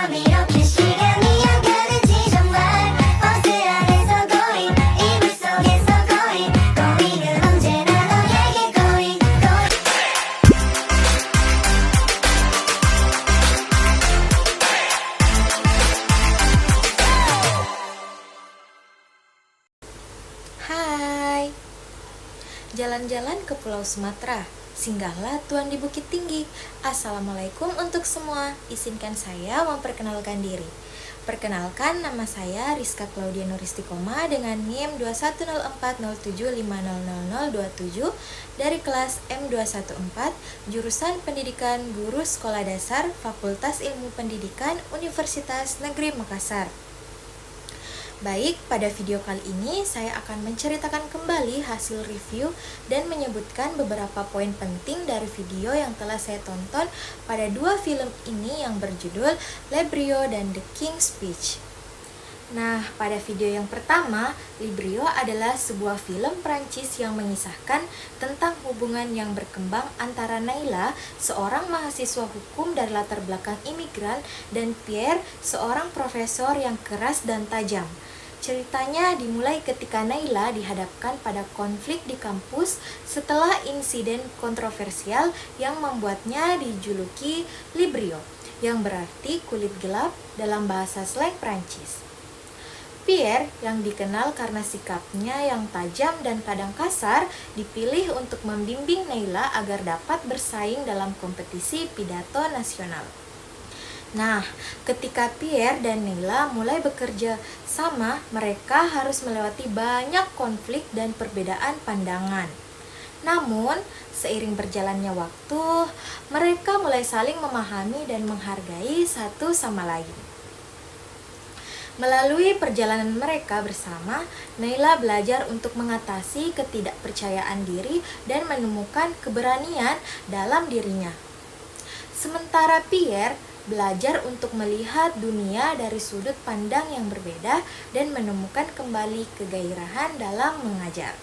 밤 이렇게 시간이 안 가는지 정말 버스 안에서 going 이불 속에서 going은 언제나 너에게 going Hai, jalan-jalan ke Pulau Sumatera, singgahlah Tuan di Bukit Tinggi. Assalamualaikum untuk semua, izinkan saya memperkenalkan diri. Perkenalkan, nama saya Rizka Claudia Nuristikoma dengan NIM 210407500027 dari kelas M214, jurusan Pendidikan Guru Sekolah Dasar, Fakultas Ilmu Pendidikan, Universitas Negeri Makassar. Baik, pada video kali ini saya akan menceritakan kembali hasil review dan menyebutkan beberapa poin penting dari video yang telah saya tonton pada dua film ini yang berjudul Librio dan The King's Speech. Nah, pada video yang pertama, Librio adalah sebuah film Prancis yang mengisahkan tentang hubungan yang berkembang antara Naila, seorang mahasiswa hukum dari latar belakang imigran, dan Pierre, seorang profesor yang keras dan tajam. Ceritanya dimulai ketika Naila dihadapkan pada konflik di kampus setelah insiden kontroversial yang membuatnya dijuluki Librio, yang berarti kulit gelap dalam bahasa slang Prancis. Pierre, yang dikenal karena sikapnya yang tajam dan kadang kasar, dipilih untuk membimbing Naila agar dapat bersaing dalam kompetisi pidato nasional. Nah, ketika Pierre dan Naila mulai bekerja sama, mereka harus melewati banyak konflik dan perbedaan pandangan. Namun, seiring berjalannya waktu, mereka mulai saling memahami dan menghargai satu sama lain. Melalui perjalanan mereka bersama, Naila belajar untuk mengatasi ketidakpercayaan diri dan menemukan keberanian dalam dirinya. Sementara Pierre belajar untuk melihat dunia dari sudut pandang yang berbeda dan menemukan kembali kegairahan dalam mengajar.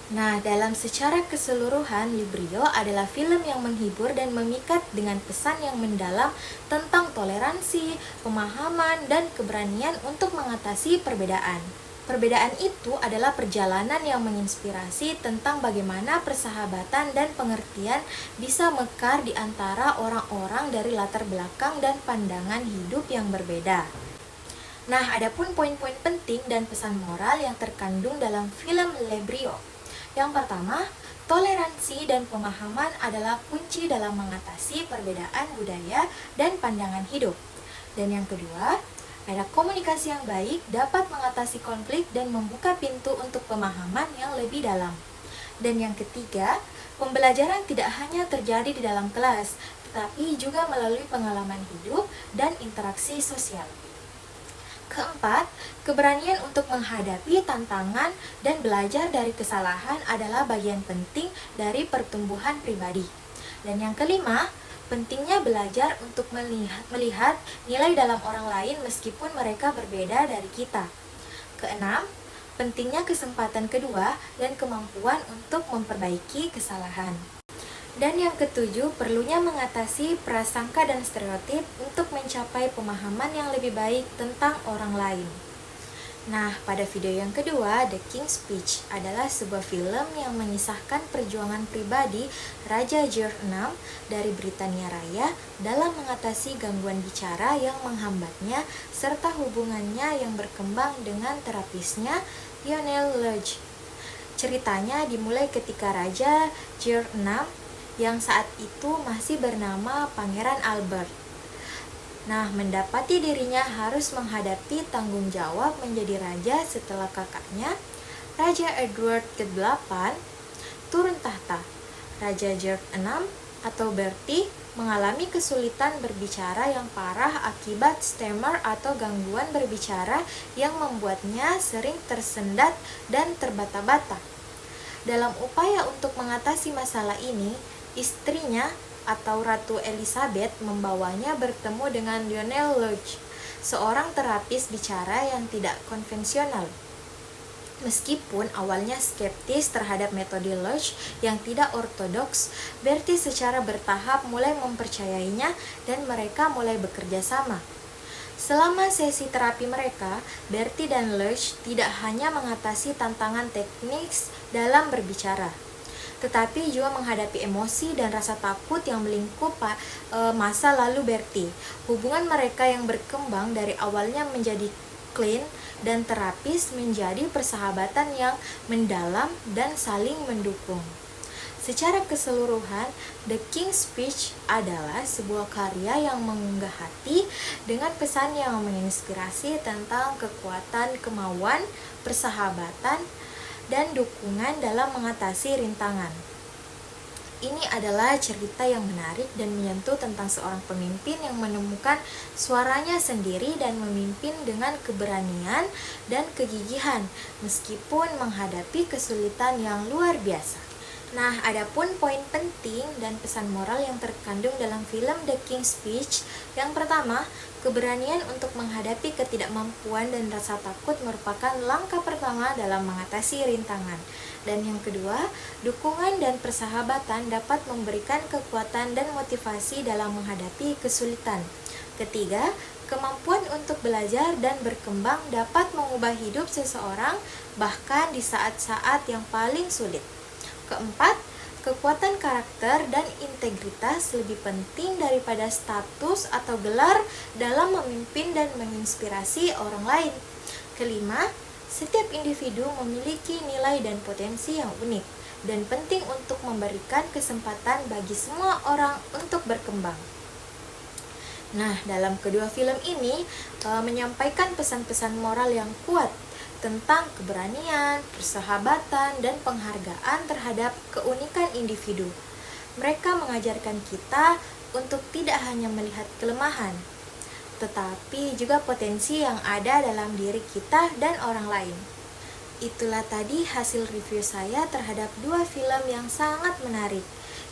Nah, dalam secara keseluruhan, Librio adalah film yang menghibur dan memikat dengan pesan yang mendalam tentang toleransi, pemahaman, dan keberanian untuk mengatasi perbedaan. Perbedaan itu adalah perjalanan yang menginspirasi tentang bagaimana persahabatan dan pengertian bisa mekar di antara orang-orang dari latar belakang dan pandangan hidup yang berbeda. Nah, adapun poin-poin penting dan pesan moral yang terkandung dalam film Librio. Yang pertama, toleransi dan pemahaman adalah kunci dalam mengatasi perbedaan budaya dan pandangan hidup. Dan yang kedua, ada komunikasi yang baik dapat mengatasi konflik dan membuka pintu untuk pemahaman yang lebih dalam. Dan yang ketiga, pembelajaran tidak hanya terjadi di dalam kelas, tetapi juga melalui pengalaman hidup dan interaksi sosial. Keempat, keberanian untuk menghadapi tantangan dan belajar dari kesalahan adalah bagian penting dari pertumbuhan pribadi. Dan yang kelima, pentingnya belajar untuk melihat nilai dalam orang lain meskipun mereka berbeda dari kita. Keenam, pentingnya kesempatan kedua dan kemampuan untuk memperbaiki kesalahan. Dan yang ketujuh, perlunya mengatasi prasangka dan stereotip untuk mencapai pemahaman yang lebih baik tentang orang lain. Nah, pada video yang kedua, The King's Speech adalah sebuah film yang mengisahkan perjuangan pribadi Raja George VI dari Britania Raya dalam mengatasi gangguan bicara yang menghambatnya serta hubungannya yang berkembang dengan terapisnya Lionel Lodge. Ceritanya dimulai ketika Raja George VI yang saat itu masih bernama Pangeran Albert. Nah, mendapati dirinya harus menghadapi tanggung jawab menjadi raja setelah kakaknya, Raja Edward ke-8, turun tahta. Raja George VI atau Bertie mengalami kesulitan berbicara yang parah akibat stammer atau gangguan berbicara yang membuatnya sering tersendat dan terbata-bata. Dalam upaya untuk mengatasi masalah ini, istrinya atau Ratu Elizabeth membawanya bertemu dengan Lionel Lodge, seorang terapis bicara yang tidak konvensional. Meskipun awalnya skeptis terhadap metode Lodge yang tidak ortodoks, Bertie secara bertahap mulai mempercayainya dan mereka mulai bekerja sama. Selama sesi terapi mereka, Bertie dan Lodge tidak hanya mengatasi tantangan teknis dalam berbicara, tetapi juga menghadapi emosi dan rasa takut yang melingkup masa lalu Bertie. Hubungan mereka yang berkembang dari awalnya menjadi clean dan terapis menjadi persahabatan yang mendalam dan saling mendukung. Secara keseluruhan, The King's Speech adalah sebuah karya yang menggugah hati dengan pesan yang menginspirasi tentang kekuatan kemauan, persahabatan, dan dukungan dalam mengatasi rintangan. Ini adalah cerita yang menarik dan menyentuh tentang seorang pemimpin yang menemukan suaranya sendiri dan memimpin dengan keberanian dan kegigihan meskipun menghadapi kesulitan yang luar biasa. Nah, adapun poin penting dan pesan moral yang terkandung dalam film The King's Speech. Yang pertama, keberanian untuk menghadapi ketidakmampuan dan rasa takut merupakan langkah pertama dalam mengatasi rintangan. Dan yang kedua, dukungan dan persahabatan dapat memberikan kekuatan dan motivasi dalam menghadapi kesulitan. Ketiga, kemampuan untuk belajar dan berkembang dapat mengubah hidup seseorang bahkan di saat-saat yang paling sulit. Keempat, kekuatan karakter dan integritas lebih penting daripada status atau gelar dalam memimpin dan menginspirasi orang lain. Kelima, setiap individu memiliki nilai dan potensi yang unik dan penting untuk memberikan kesempatan bagi semua orang untuk berkembang. Nah, dalam kedua film ini menyampaikan pesan-pesan moral yang kuat tentang keberanian, persahabatan, dan penghargaan terhadap keunikan individu. Mereka mengajarkan kita untuk tidak hanya melihat kelemahan, tetapi juga potensi yang ada dalam diri kita dan orang lain. Itulah tadi hasil review saya terhadap dua film yang sangat menarik.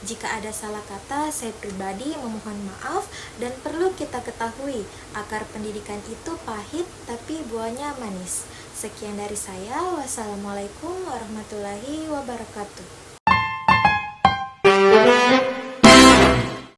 Jika ada salah kata, saya pribadi memohon maaf dan perlu kita ketahui, akar pendidikan itu pahit tapi buahnya manis. Sekian dari saya, wassalamualaikum warahmatullahi wabarakatuh.